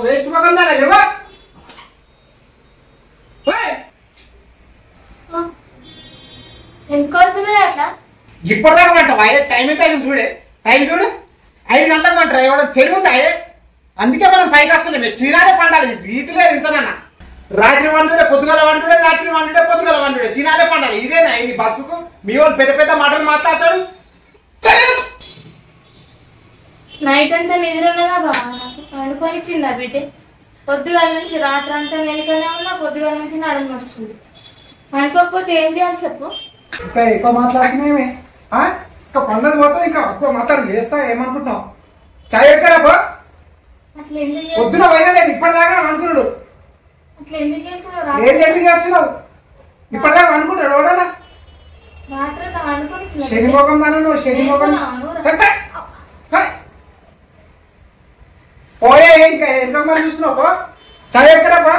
Waste మగందా లేవా ఎందుకు కొడుతున్నావు అట్లా? ఇప్పటిదాకా అంటావా? టైం ఎంత అయింది చూడే, టైం చూడు 5 గంటలకు అంటారా? ఎవడో తెలివి ఉంటాయే, అందుకే మనం పైకి వస్తలేము. తినాలే పండాలి, రీతిలో తింటానన్నా. రాత్రి వండుడే పొద్దుగల వండుడే, రాత్రి వండుడే పొద్దుగల వండుడే, తినాలే పండాలి. ఇదేనా ఇది బతుకు? మీ వాళ్ళు పెద్ద పెద్ద మాటలు మాట్లాడతాడు. నైట్ అంతా నిద్ర ఉన్నదా బాగా? నాకు పండుకొనిచ్చిందా బిడ్డ? పొద్దుగాల నుంచి రాత్రి అంతా మెలికనే ఉన్నా, పొద్దుగాల నుంచి నడుము వస్తుంది. అనుకోకపోతే ఏం చేయాలి చెప్పు? ఇంకా ఎక్కువ మాట్లాడుతున్నామే, ఇంకా పండగ పోతుంది. ఇంకా ఎక్కువ మాట్లాడు చేస్తా ఏమనుకుంటున్నావు? చాయ్ ఎక్కరాబా? అట్లా ఎందుకు పొద్దున పోయినా నేను ఇప్పటిదాకా అనుకున్నాడు. అట్లా ఎందుకు చేస్తున్నావు? ఏది ఎందుకు చేస్తున్నావు? ఇప్పటిదాకా అనుకుంటాడు ఎవడన్నా? రాత్రి అనుకుని శని మొగం దాను నువ్వు, శని మొగం పోయే. ఇంకా ఎంత మంది చూస్తున్నావు? చాయ్ ఎక్కరాబా?